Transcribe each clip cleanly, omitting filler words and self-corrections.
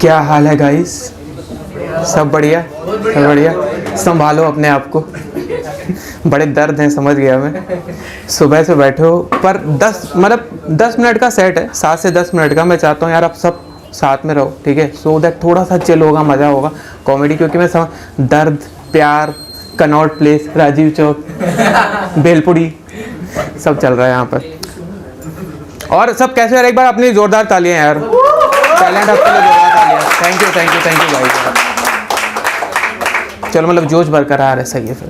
क्या हाल है गाइस? सब बढ़िया? सब बढ़िया? संभालो अपने आप को। बड़े दर्द हैं, समझ गया मैं। सुबह से बैठे हो, पर 10 मिनट का सेट है, 7 से 10 मिनट का। मैं चाहता हूँ यार आप सब साथ में रहो, ठीक है? सो दैट थोड़ा सा चिल होगा, मज़ा होगा, कॉमेडी। क्योंकि मैं दर्द, प्यार, कनॉट प्लेस, राजीव चौक, भेलपुरी सब चल रहा है यहाँ पर। और सब कैसे यार? एक बार अपनी जोरदार तालियां यार। टैलेंट आपके लिए जोरदार तालियां। Thank you thank you thank you भाई। चलो मतलब जोश बरकरार है, सही है। फिर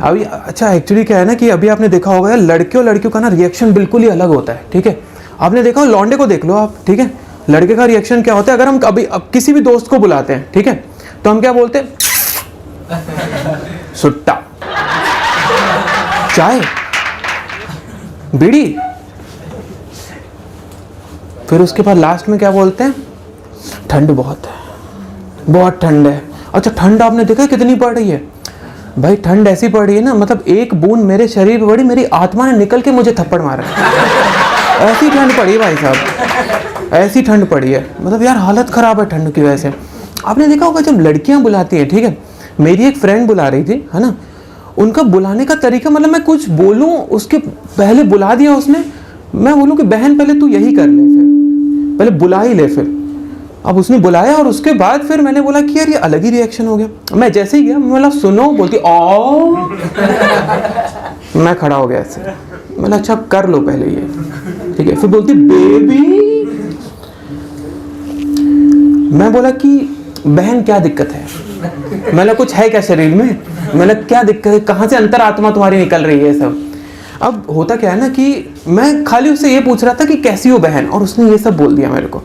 अभी अच्छा एक्चुअली क्या है ना कि अभी आपने देखा होगा लड़कियों का ना रिएक्शन बिल्कुल ही अलग होता है, ठीक है? आपने देखा हो, लौंडे को देख लो आप, ठीक है? लड़के का रिएक्शन क्या होता है? अगर हम अब किसी भी दोस्त को बुलाते हैं, ठीक है, तो हम क्या बोलते हैं? सुट्टा, चाय, बीड़ी। फिर उसके बाद लास्ट में क्या बोलते हैं? ठंड बहुत है, बहुत ठंड है। अच्छा ठंड आपने देखा कितनी पड़ रही है? भाई ठंड ऐसी पड़ रही है ना, मतलब एक बूंद मेरे शरीर पे पड़ी, मेरी आत्मा ने निकल के मुझे थप्पड़ मारा। ऐसी ठंड पड़ी भाई साहब, ऐसी ठंड पड़ी है, मतलब यार हालत खराब है ठंड की वजह से। आपने देखा होगा जब लड़कियां बुलाती हैं, ठीक है? मेरी एक फ्रेंड बुला रही थी, है ना? उनका बुलाने का तरीका, मतलब मैं कुछ बोलूं उसके पहले बुला दिया उसने। मैं बोलूं कि बहन पहले तू यही कर ले, फिर पहले बुला ही ले। फिर अब उसने बुलाया और उसके बाद फिर मैंने बोला कि यार ये अलग ही रिएक्शन हो गया। मैं जैसे ही गया, मैं बोला सुनो, बोलती ओ। मैं खड़ा हो गया ऐसे, मतलब अच्छा कर लो पहले ये, ठीक है? फिर बोलती बेबी। मैं बोला कि बहन क्या दिक्कत है? मतलब कुछ है क्या शरीर में? मतलब क्या दिक्कत है? कहाँ से अंतरात्मा तुम्हारी निकल रही है सब? अब होता क्या है ना कि मैं खाली उससे ये पूछ रहा था कि कैसी हो बहन, और उसने ये सब बोल दिया मेरे को।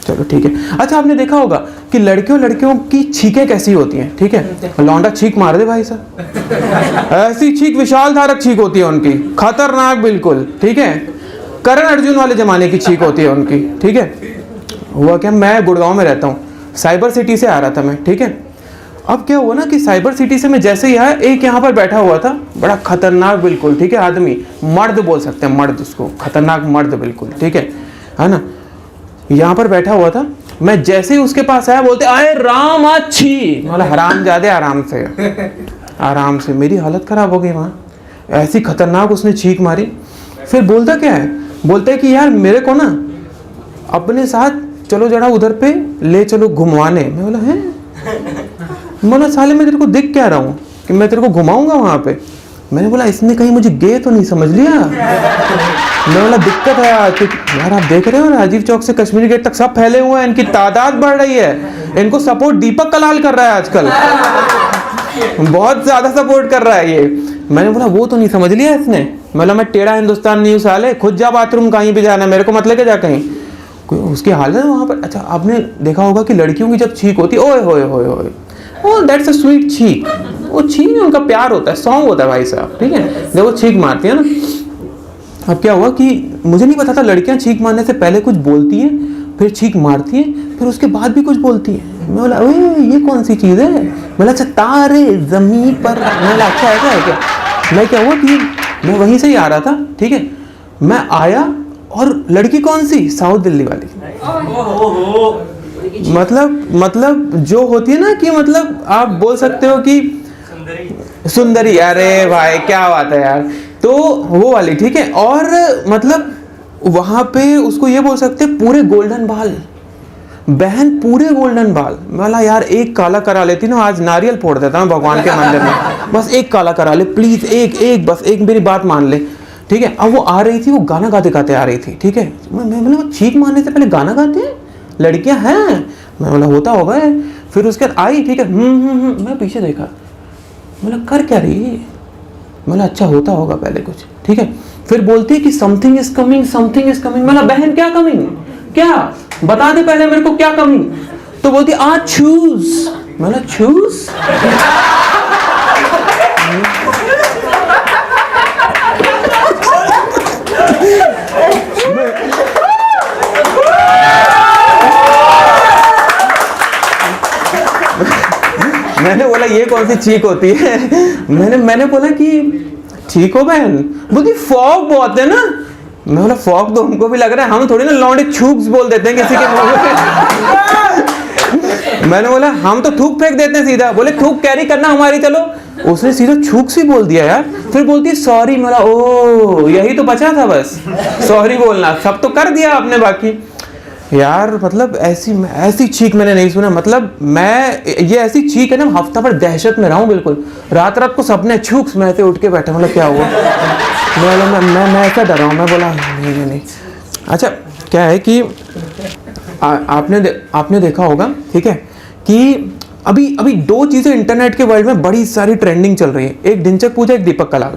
चलो ठीक है। अच्छा आपने देखा होगा कि लड़कियों की छींकें कैसी होती हैं, ठीक है? लौंडा छींक मार दे भाई साहब, ऐसी छींक, विशाल धारक छींक होती है उनकी, खतरनाक बिल्कुल, ठीक है? करण अर्जुन वाले जमाने की छींक होती है उनकी, ठीक है? हुआ क्या, मैं गुड़गांव में रहता हूँ, साइबर सिटी से आ रहा था मैं, ठीक है? अब क्या हुआ ना कि साइबर सिटी से मैं जैसे ही आया, एक यहाँ पर बैठा हुआ था, बड़ा खतरनाक बिल्कुल, ठीक है? आदमी, मर्द बोल सकते हैं, मर्द उसको, खतरनाक मर्द बिल्कुल, ठीक है ना? यहाँ पर बैठा हुआ था। मैं जैसे ही उसके पास आया, बोलते आए राम अच्छी, मतलब हराम ज्यादा, आराम से। मेरी हालत खराब हो गई वहाँ, ऐसी खतरनाक उसने छींक मारी। फिर बोलता क्या है? बोलता है कि यार मेरे को ना अपने साथ चलो जरा उधर पे ले चलो घुमवाने। मैं बोला है? बोला साले मैं तेरे को दिख क्या रहा हूँ कि मैं तेरे को घुमाऊंगा वहाँ पे? मैंने बोला इसने कहीं मुझे गे तो नहीं समझ लिया? मैं बोला दिक्कत है यार, आप देख रहे हो राजीव चौक से कश्मीरी गेट तक सब फैले हुए हैं, इनकी तादाद बढ़ रही है, इनको सपोर्ट दीपक कलाल कर रहा है आजकल, बहुत ज्यादा सपोर्ट कर रहा है ये। मैंने बोला वो तो नहीं समझ लिया इसने। बोला मैं टेढ़ा हिंदुस्तान नहीं हूँ साले, खुद जा बाथरूम कहीं भी जाना, मेरे को मत लेके जा कहीं। उसकी हालत है वहाँ पर। अच्छा आपने देखा होगा कि लड़कियों की जब छींक होती है, ओए होए होए होए, ओ दैट्स अ स्वीट छीक, वो छीक में उनका प्यार होता है, सॉन्ग होता है भाई साहब, ठीक है? जब वो छीक मारती है ना। अब क्या हुआ कि मुझे नहीं पता था लड़कियां छीक मारने से पहले कुछ बोलती हैं, फिर छीक मारती हैं, फिर उसके बाद भी कुछ बोलती हैं। मैं बोला ओए ये कौन सी चीज़ है? बोला अच्छा तारे जमीन पर। मैं बोला अच्छा ऐसा है क्या? मैं क्या हुआ कि मैं वहीं से ही आ रहा था, ठीक है? मैं आया और लड़की कौन सी? साउथ दिल्ली वाली। मतलब जो होती है ना कि मतलब आप बोल सकते हो कि सुंदरी। अरे भाई क्या बात है यार, तो वो वाली, ठीक है? और मतलब वहां पे उसको ये बोल सकते हैं पूरे गोल्डन बाल, बहन पूरे गोल्डन बाल। बोला यार एक काला करा लेती ना, आज नारियल फोड़ देता हूँ भगवान के मंदिर में, बस एक काला करा ले प्लीज, एक बस एक मेरी बात मान ले, ठीक है? अब वो आ रही थी, वो गाना गाते गाते आ रही थी, ठीक है? मैंने वो छींक मारने से पहले गाना गाते हैं लड़कियां हैं? मैं बोला होता होगा। फिर उसके बाद आई, ठीक है? मैं पीछे देखा, बोला कर क्या रही है? बोला अच्छा होता होगा पहले कुछ, ठीक है? फिर बोलती है कि something is coming, something is coming. बोला बहन क्या कमिंग, क्या बता दे पहले मेरे को क्या कमिंग। तो बोलती आ चूज। बोला चूज? मैंने बोला ये कौन सी चीक होती है? मैंने बोला कि ठीक हो बहन? बोलती फॉग बहुत है ना। मैं बोला फॉग तो हमको भी लग रहा है, हम थोड़ी ना लौंडे छूक्स बोल देते हैं किसी के मुंह में। मैंने बोला हम तो थूक फेंक देते हैं सीधा। बोले थूक कैरी करना हमारी, चलो। उसने सीधा छूक सी बोल दिया यार। फिर बोलती है सॉरी। मेरा ओ यही तो बचा था बस, सॉरी बोलना। सब तो कर दिया आपने बाकी। यार मतलब ऐसी चीख मैंने नहीं सुना। मतलब ये ऐसी चीख है ना, हफ्ता भर दहशत में रहा हूँ बिल्कुल। रात को सपने छूक मैं ऐसे उठ के बैठा, मतलब क्या हुआ। मैं ऐसा डरा हूँ। मैं बोला नहीं। अच्छा क्या है कि आपने देखा होगा, ठीक है, कि अभी दो चीजें इंटरनेट के वर्ल्ड में बड़ी सारी ट्रेंडिंग चल रही है। एक ढिंचक पूजा, एक दीपक कलाल।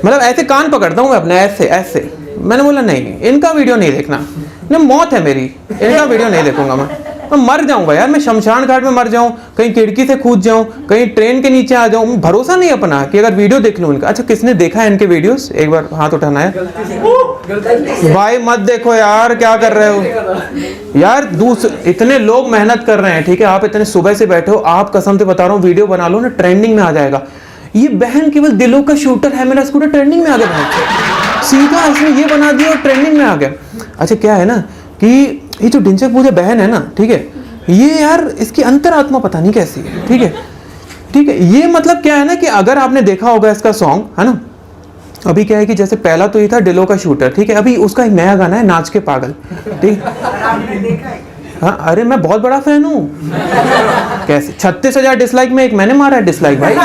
मतलब ऐसे कान पकड़ता हूँ मैं अपने, ऐसे। मैंने बोला नहीं, इनका वीडियो नहीं देखना, ना मौत है मेरी, इनका वीडियो नहीं देखूंगा मैं मर जाऊंगा यार। मैं शमशान घाट में मर जाऊं, कहीं खिड़की से कूद जाऊं, कहीं ट्रेन के नीचे आ जाऊं। भरोसा नहीं अपना कि अगर वीडियो देख लूं इनका। अच्छा किसने देखा है इनके वीडियोस? एक बार हाथ उठाना है भाई। मत देखो यार, क्या कर रहे हो यार। इतने लोग मेहनत कर रहे हैं, ठीक है, आप इतने सुबह से बैठे हो। आप कसम से बता रहा हूँ, वीडियो बना लो ना, ट्रेंडिंग में आ जाएगा। ये बहन केवल दिलों का शूटर है मेरा स्कूटर, ट्रेंडिंग में आ गया। सीधा इसने ये बना दिया और ट्रेंडिंग में आ गया। अच्छा क्या है ना कि ये जो ढिंचक पूजा बहन है ना, ठीक है, ये यार इसकी अंतरात्मा पता नहीं कैसी है, ठीक है। ये मतलब क्या है ना कि अगर आपने देखा होगा इसका सॉन्ग, है ना, अभी क्या है कि जैसे पहला तो ये था दिलों का शूटर, ठीक है। अभी उसका एक नया गाना है नाच के पागल, ठीक। हाँ अरे मैं बहुत बड़ा फैन हूँ। कैसे 36,000 डिसलाइक में एक मैंने मारा है डिसलाइक भाई।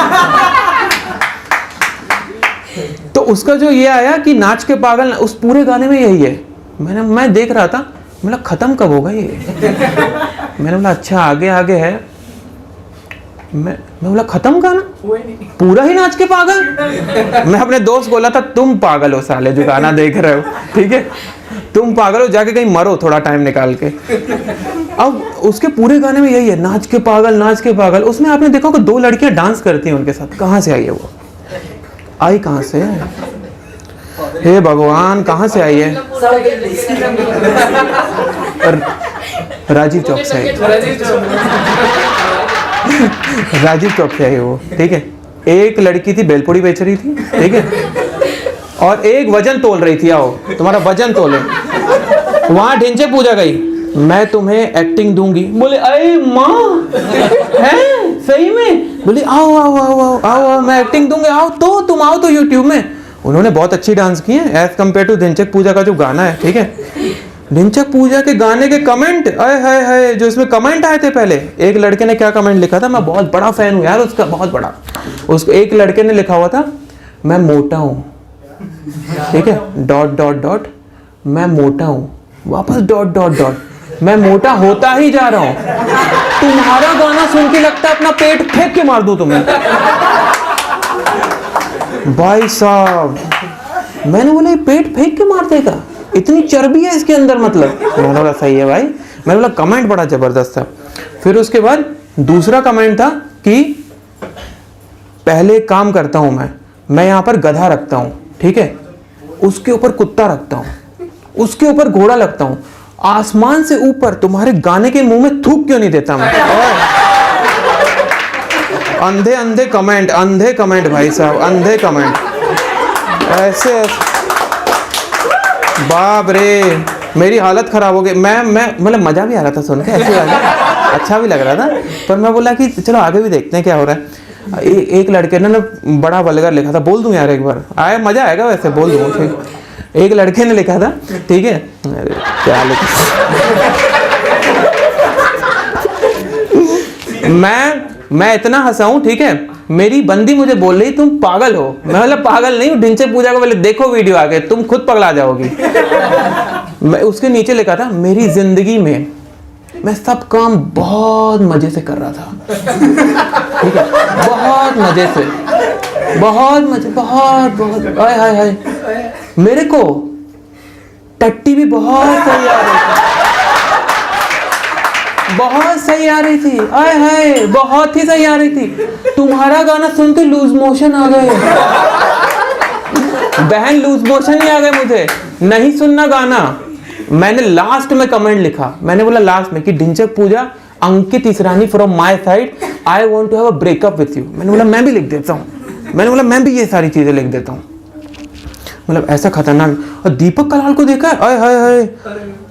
तो उसका जो ये आया कि नाच के पागल, उस पूरे गाने में यही है। मैं देख रहा था, मतलब खत्म कब होगा ये। मैंने बोला अच्छा आगे है। मैं बोला खत्म गाना, पूरा ही नाच के पागल। मैं अपने दोस्त बोला था तुम पागल हो साले जो गाना देख रहे हो, ठीक है, तुम पागल हो, जाके कहीं मरो थोड़ा टाइम निकाल के। अब उसके पूरे गाने में यही है, नाच के पागल। उसमें आपने देखा कि 2 लड़कियां डांस करती हैं उनके साथ। कहाँ से आई है वो? आई कहाँ से? हे भगवान, कहाँ से आई है? राजीव चौक से आई। राजीव चौक से आई वो, ठीक है। एक लड़की थी बेलपूड़ी बेच रही थी, ठीक है, और एक वजन तोल रही थी। आओ तुम्हारा वजन तोले। वहां ढिंचक पूजा गई, मैं तुम्हें एक्टिंग दूंगी। बोले अरे माँ है सही में? बोले आओ मैं एक्टिंग दूंगी, आओ तो तुम आओ तो यूट्यूब में। उन्होंने बहुत अच्छी डांस की है एज कम्पेयर टू ढिंचक पूजा का जो गाना है, ठीक है। ढिंचक पूजा के गाने के कमेंट, हाय जो इसमें कमेंट आए थे पहले। एक लड़के ने क्या कमेंट लिखा था, मैं बहुत बड़ा फैन हूँ यार उसका, बहुत बड़ा। उसको एक लड़के ने लिखा हुआ था, मैं मोटा हूँ, ठीक है, ... मैं मोटा हूँ, वापस ... मैं मोटा होता ही जा रहा हूँ। तुम्हारा गाना सुन के लगता है अपना पेट फेंक के मार दूं तुम्हें। भाई साहब मैंने बोला ये पेट फेंक के मार देगा, इतनी चर्बी है इसके अंदर। मतलब मैंने बोला सही है भाई। मैंने बोला कमेंट बड़ा जबरदस्त था। फिर उसके बाद दूसरा कमेंट था कि पहले एक काम करता हूं, मैं यहाँ पर गधा रखता हूँ, ठीक है, उसके ऊपर कुत्ता रखता हूँ, उसके ऊपर घोड़ा लगता हूँ, आसमान से ऊपर तुम्हारे गाने के मुंह में थूक क्यों नहीं देता मैं। अंधे कमेंट भाई साहब, अंधे कमेंट ऐसे। बाप रे मेरी हालत खराब हो गई। मैं मतलब मजा भी आ रहा था सुन के, ऐसे अच्छा भी लग रहा था। पर मैं बोला कि चलो आगे भी देखते हैं क्या हो रहा है। एक लड़के ने ना बड़ा वल्गर लिखा था, बोल दूं यार एक बार, आया मजा आएगा वैसे, बोल दूं ठीक। एक लड़के ने लिखा था, ठीक है, अरे क्या लिखा, मैं इतना हंसा हूं, ठीक है, मेरी बंदी मुझे बोल रही तुम पागल हो। मैं मतलब पागल नहीं हूँ, ढिंचक पूजा को बोले देखो वीडियो आगे, तुम खुद पगला जाओगी। मैं उसके नीचे लिखा था, मेरी जिंदगी में मैं सब काम बहुत मजे से कर रहा था, ठीक है, बहुत मजे से, बहुत हाय मेरे को टट्टी भी बहुत सही आ रही थी, बहुत सही आ रही थी, आय हाय बहुत ही सही आ रही थी। तुम्हारा गाना सुन के लूज मोशन आ गए बहन, लूज मोशन ही आ गए मुझे, नहीं सुनना गाना। मैंने लास्ट में कमेंट लिखा, मैंने बोला लास्ट में कि Dhinchak Pooja Ankit Israni from my side, I want to have a breakup with you. मैंने बोला मैं भी लिख देता हूँ, मैंने बोला मैं भी ये सारी चीजें लिख देता हूँ। मतलब ऐसा खतरनाक। और दीपक कलाल को देखा है, आय हाय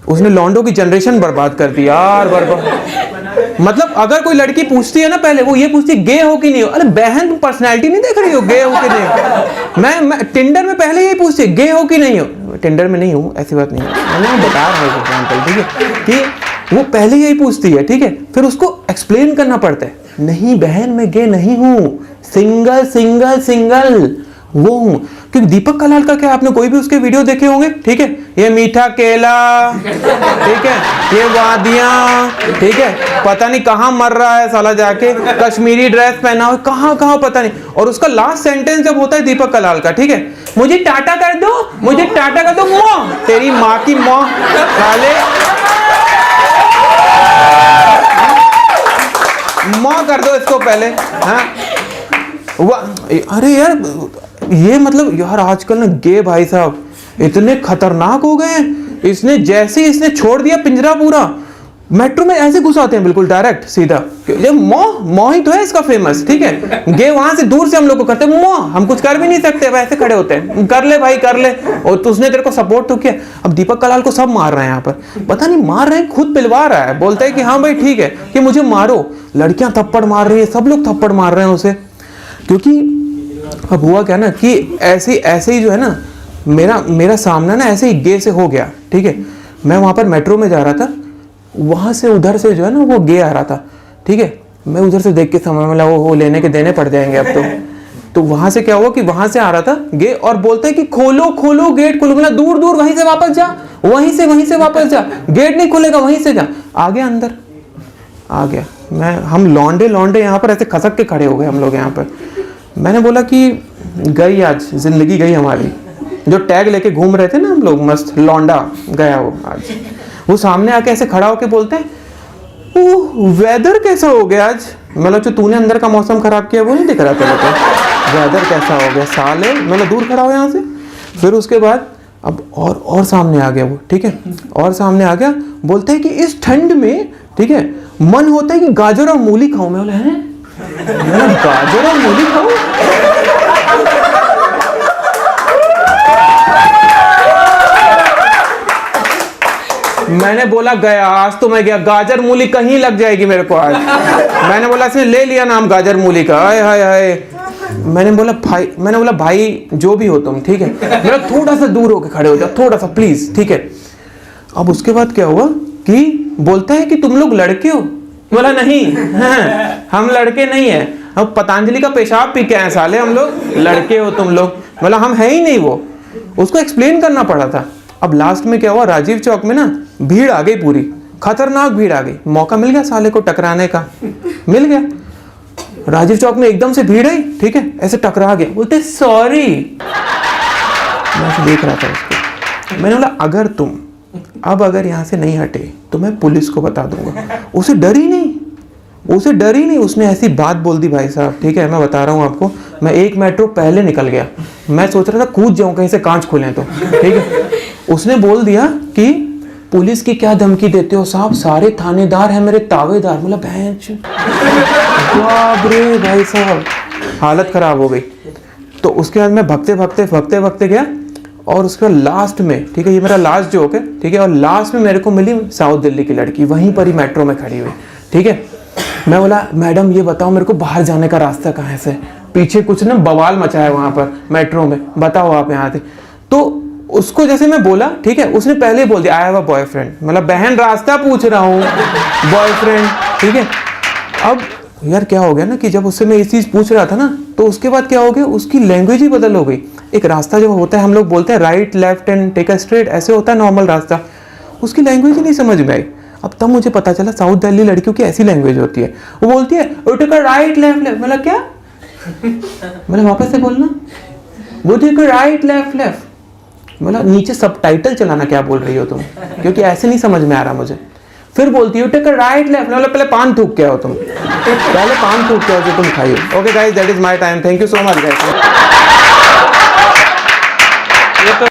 उसने लॉन्डो की जनरेशन बर्बाद कर दी यार, बर्बाद। मतलब अगर कोई लड़की पूछती है ना, पहले वो ये पूछती है गे हो कि नहीं हो। अरे बहन, तुम पर्सनैलिटी नहीं देख रही हो, गे हो कि नहीं हो। मैं टिंडर में पहले यही पूछती है गे हो कि नहीं हो। टिंडर में नहीं हूँ, ऐसी बात नहीं है, मैं बता रहा हूँ एग्जाम्पल, ठीक है, कि वो पहले यही पूछती है, ठीक है। फिर उसको एक्सप्लेन करना पड़ता है, नहीं बहन मैं गे नहीं हूँ, सिंगल सिंगल सिंगल वो हूँ। क्योंकि दीपक कलाल का क्या, आपने कोई भी उसके वीडियो देखे होंगे, ठीक है, ये मीठा केला, ठीक है, ये वादियाँ, ठीक है, पता नहीं कहाँ मर रहा है साला जाके, कश्मीरी ड्रेस पहना हो, कहाँ कहाँ पता नहीं। और उसका लास्ट सेंटेंस जब होता है दीपक कलाल का, ठीक है, मुझे टाटा कर दो, मुझे टाटा कर दो, माँ तेरी माँ की माँ साले, माँ कर दो इसको पहले। हाँ अरे यार ये मतलब यार आजकल ना गे भाई साहब इतने खतरनाक हो गए हैं। इसने जैसे ही इसने छोड़ दिया पिंजरा, पूरा मेट्रो में ऐसे घुस आते हैं बिल्कुल डायरेक्ट सीधा। ये मौ ही तो है इसका फेमस, ठीक है। गे वहां से दूर से हम लोग को करते हैं, हम कुछ कर भी नहीं सकते, वैसे खड़े होते हैं, कर ले भाई कर ले। और तो उसने तेरे को सपोर्ट तो किया। अब दीपक कलाल को सब मार रहे हैं यहाँ पर, पता नहीं मार रहे हैं, खुद पिलवा रहा है, बोलता है कि हाँ भाई ठीक है कि मुझे मारो। लड़कियां थप्पड़ मार रही है, सब लोग थप्पड़ मार रहे हैं उसे। क्योंकि अब हुआ क्या ना कि ऐसे ही जो है ना, मेरा सामना ना ऐसे ही गे से हो गया, ठीक है। मैं वहां पर मेट्रो में जा रहा था, वहां से उधर से जो है ना वो गे आ रहा था, ठीक है। मैं उधर से देख के समझ में लगा वो लेने के देने पड़ जाएंगे अब तो वहां से क्या हुआ कि वहां से आ रहा था गे और बोलते हैं कि खोलो खोलो गेट खोलो। बोला दूर दूर वहीं से वापस जा, वहीं से वापस जा, गेट नहीं खुलेगा, वहीं से जा। आ गया अंदर, आ गया। हम लौंडे यहाँ पर ऐसे खसक के खड़े हो गए हम लोग यहाँ पर। मैंने बोला कि गई आज जिंदगी गई हमारी। जो टैग लेके घूम रहे थे ना हम लोग मस्त, लौंडा गया वो आज। वो सामने आके ऐसे खड़ा होके बोलते हैं ओह वेदर कैसा हो गया आज। मतलब जो तूने अंदर का मौसम खराब किया वो नहीं दिख रहा था तो वेदर कैसा हो गया साले। मतलब दूर खड़ा हो यहाँ से। फिर उसके बाद अब और सामने आ गया वो, ठीक है, और सामने आ गया। बोलते हैं कि इस ठंड में, ठीक है, मन होता है कि गाजर और मूली खाऊं। मैं बोला है गाजर और मूली खाऊं। मैंने बोला गया आज तो मैं गया, गाजर मूली कहीं लग जाएगी मेरे को आज। मैंने बोला इसने ले लिया नाम गाजर मूली का, हाय हाय हाय। मैंने बोला भाई जो भी हो तुम, ठीक है, मेरा थोड़ा सा दूर होके खड़े हो जाओ, थोड़ा सा प्लीज, ठीक है। अब उसके बाद क्या हुआ कि बोलता है कि तुम लोग लड़के हो। बोला नहीं हम लड़के नहीं है, हम पतंजलि का पेशाब पी के आए साले, हम लोग लड़के हो तुम लोग। बोला हम है ही नहीं वो। उसको एक्सप्लेन करना पड़ा था। अब लास्ट में क्या हुआ, राजीव चौक में ना भीड़ आ गई, पूरी खतरनाक भीड़ आ गई। मौका मिल गया साले को टकराने का, मिल गया। राजीव चौक में एकदम से भीड़ आई, ठीक है, ऐसे टकरा गया। बोलते सॉरी। मैं देख रहा था उसको। मैंने बोला अगर यहाँ से नहीं हटे तो मैं पुलिस को बता दूंगा। उसे डर ही नहीं, उसने ऐसी बात बोल दी भाई साहब, ठीक है। मैं बता रहा हूँ आपको, मैं एक मेट्रो पहले निकल गया। मैं सोच रहा था कूद जाऊं कहीं से कांच खुले तो, ठीक है। उसने बोल दिया कि पुलिस की क्या धमकी देते हो साहब, सारे थानेदार हैं मेरे तावेदार। मतलब बाप रे भाई साहब, हालत खराब हो गई। तो उसके बाद मैं भगते गया और उसके बाद लास्ट में, ठीक है, ये मेरा लास्ट जोक है, ठीक है। और लास्ट में मेरे को मिली साउथ दिल्ली की लड़की, वहीं पर ही मेट्रो में खड़ी हुई, ठीक है। मैं बोला मैडम ये बताओ मेरे को बाहर जाने का रास्ता कहाँ से। पीछे कुछ ना बवाल मचा है वहां पर मेट्रो में, बताओ आप यहाँ थे। तो उसको जैसे मैं बोला, ठीक है, उसने पहले बोल दिया आई हैव अ बॉयफ्रेंड। मतलब बहन रास्ता पूछ रहा हूँ, बॉयफ्रेंड, ठीक है। अब यार क्या हो गया ना कि जब उससे मैं ये चीज पूछ रहा था ना, तो उसके बाद क्या हो गया, उसकी लैंग्वेज ही बदल हो गई। एक रास्ता जब होता है, हम लोग बोलते हैं right left and take a straight, ऐसे होता है नॉर्मल रास्ता। उसकी लैंग्वेज ही नहीं समझ में आई। अब तब मुझे पता चला साउथ दिल्ली लड़कियों की ऐसी लैंग्वेज होती है। वो बोलती है take a right left left. मतलब क्या, मतलब वापस से बोलना, वो take a right left left. मतलब नीचे सबटाइटल चलाना क्या बोल रही हो तुम, क्योंकि ऐसे नहीं समझ में आ रहा मुझे। फिर बोलती हो टेक अ राइट लेफ्ट। मतलब पहले पान थूक क्या हो तुम, पहले पान थूक क्या हो जो तुम खाई हो। Okay guys, that is my time, thank you so much guys. ये तो